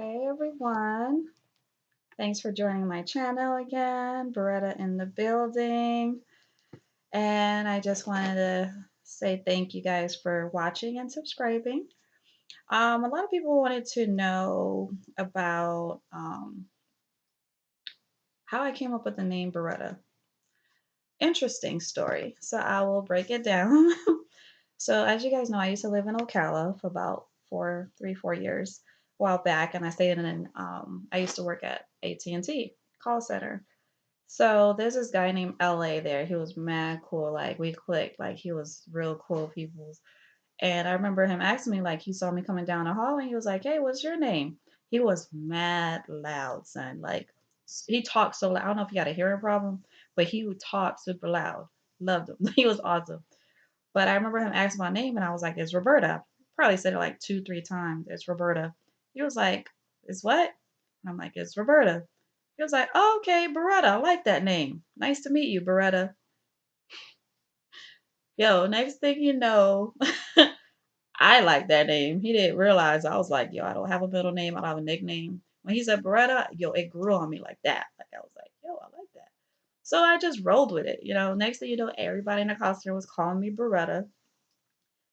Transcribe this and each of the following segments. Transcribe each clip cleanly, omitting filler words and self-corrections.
Hey everyone, thanks for joining my channel again. Beretta in the building. And I just wanted to say thank you guys for watching and subscribing. A lot of people wanted to know about how I came up with the name Beretta. Interesting story. So I will break it down. So as you guys know, I used to live in Ocala for about 4 years a while back, and I stayed in. I used to work at AT&T call center. So there's this guy named LA there. He was mad cool. Like we clicked. Like he was real cool people. And I remember him asking me, like he saw me coming down the hall and he was like, "Hey, what's your name?" He was mad loud, son. Like he talked so loud. I don't know if he got a hearing problem, but he would talk super loud. Loved him. He was awesome. But I remember him asking my name and I was like, "It's Roberta." Probably said it like 2, 3 times. It's Roberta. He was like, "It's what?" And I'm like, "It's Roberta." He was like, oh, okay, Beretta. I like that name. Nice to meet you, Beretta. Yo, next thing you know, I like that name. He didn't realize I was like, yo, I don't have a middle name. I don't have a nickname. When he said Beretta, yo, it grew on me like that. Like I was like, yo, I like that. So I just rolled with it. Next thing you know, everybody in the costume was calling me Beretta.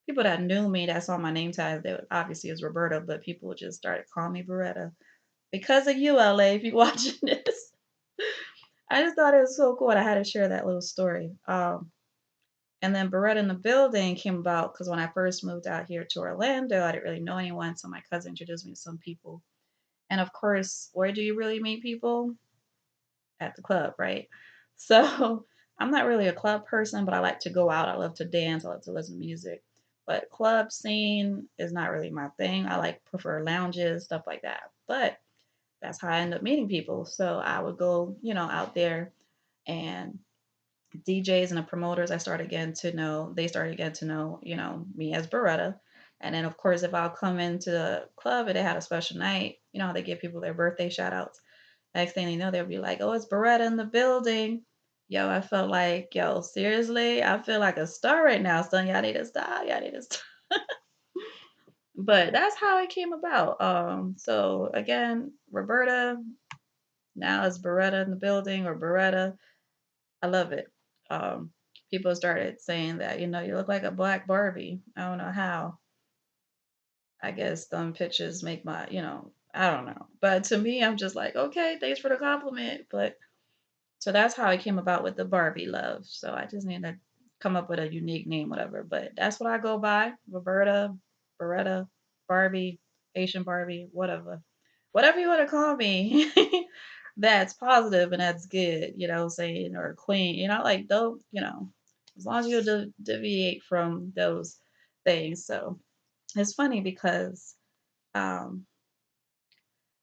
People that knew me that saw my name tag, they would, obviously it was Roberta, but people just started calling me Beretta. Because of you, LA, if you're watching this. I just thought it was so cool. And I had to share that little story. And then Beretta in the Building came about because when I first moved out here to Orlando, I didn't really know anyone. So my cousin introduced me to some people. And of course, where do you really meet people? At the club, right? So I'm not really a club person, but I like to go out. I love to dance. I love to listen to music. But club scene is not really my thing. I like prefer lounges, stuff like that. But that's how I end up meeting people. So I would go, out there and DJs and the promoters I started getting to know, they started getting to know, me as Beretta. And then of course if I'll come into the club and they had a special night, you know how they give people their birthday shout outs. Next thing they know, they'll be like, oh, it's Beretta in the building. Yo, I felt like, yo, seriously, I feel like a star right now, son. Y'all need to stop. Y'all need to stop. But that's how it came about. So again, Roberta, now it's Beretta in the building or Beretta. I love it. Um, People started saying that, you look like a black Barbie. I don't know how. I guess them pictures make I don't know. But to me, I'm just like, okay, thanks for the compliment. But so that's how I came about with the Barbie love. So I just need to come up with a unique name, whatever. But that's what I go by. Roberta, Beretta, Barbie, Haitian Barbie, whatever. Whatever you want to call me. That's positive and that's good, saying, or queen, like though, as long as you deviate from those things. So it's funny because um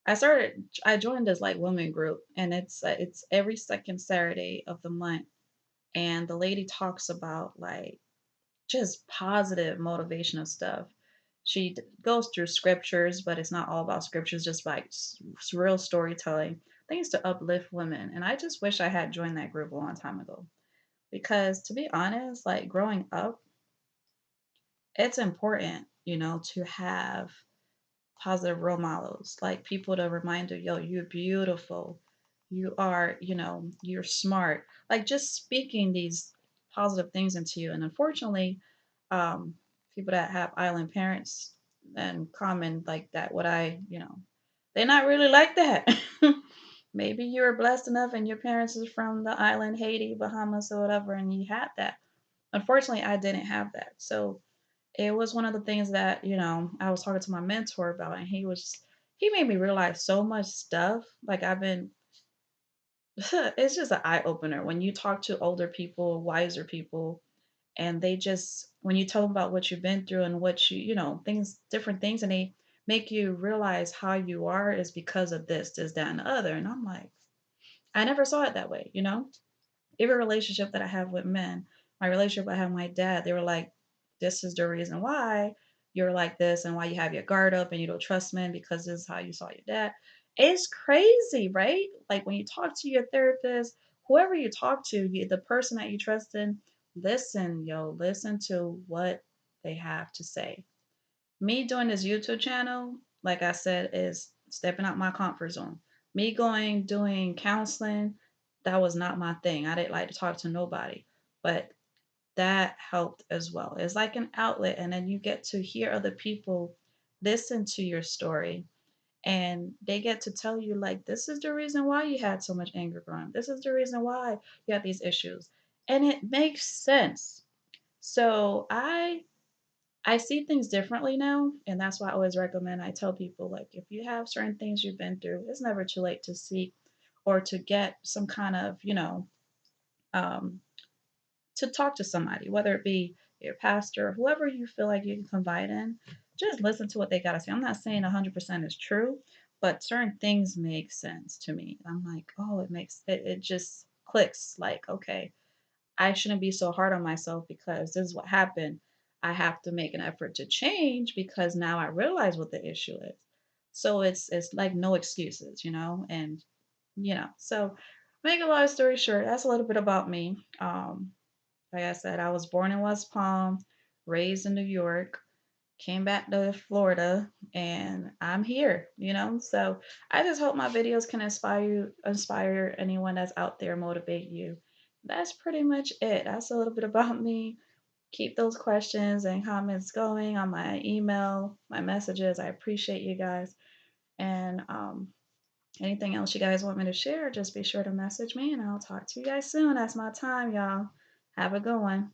I joined this like women group and it's every second Saturday of the month, and the lady talks about like just positive motivational stuff. She goes through scriptures, but it's not all about scriptures, just like real storytelling, things to uplift women. And I just wish I had joined that group a long time ago. Because to be honest, like growing up, it's important, to have positive role models, like people to remind you, yo, you're beautiful. You are, you're smart. Like just speaking these positive things into you. And unfortunately, um, people that have island parents and common like that, they're not really like that. Maybe you were blessed enough and your parents is from the island, Haiti, Bahamas, or whatever, and you had that. Unfortunately, I didn't have that. So it was one of the things that, I was talking to my mentor about, and he made me realize so much stuff. Like I've been, it's just an eye opener when you talk to older people, wiser people, and they just, when you tell them about what you've been through and what things, different things, and they make you realize how you are is because of this, that, and the other. And I'm like, I never saw it that way. Every relationship that I have with men, my relationship I have with my dad, they were like, this is the reason why you're like this and why you have your guard up and you don't trust men because this is how you saw your dad. It's crazy, right? Like when you talk to your therapist, whoever you talk to, the person that you trust in, listen, yo, listen to what they have to say. Me doing this YouTube channel, like I said, is stepping out my comfort zone. Me going doing counseling, that was not my thing. I didn't like to talk to nobody. But that helped as well. It's like an outlet, and then you get to hear other people listen to your story, and they get to tell you, like, this is the reason why you had so much anger growing up. This is the reason why you had these issues. And it makes sense. So I see things differently now, and that's why I always recommend. I tell people, like, if you have certain things you've been through, it's never too late to seek or to get some kind of, um, to talk to somebody, whether it be your pastor or whoever you feel like you can confide in. Just listen to what they got to say. I'm not saying 100% is true, but certain things make sense to me. I'm like, oh, it just clicks. Like, okay, I shouldn't be so hard on myself because this is what happened. I have to make an effort to change because now I realize what the issue is. So it's like no excuses, and so make a long story short, that's a little bit about me. Like I said, I was born in West Palm, raised in New York, came back to Florida, and I'm here. So I just hope my videos can inspire anyone that's out there, motivate you. That's pretty much it. That's a little bit about me. Keep those questions and comments going on my email, my messages. I appreciate you guys. And anything else you guys want me to share, just be sure to message me and I'll talk to you guys soon. That's my time, y'all. Have a good one.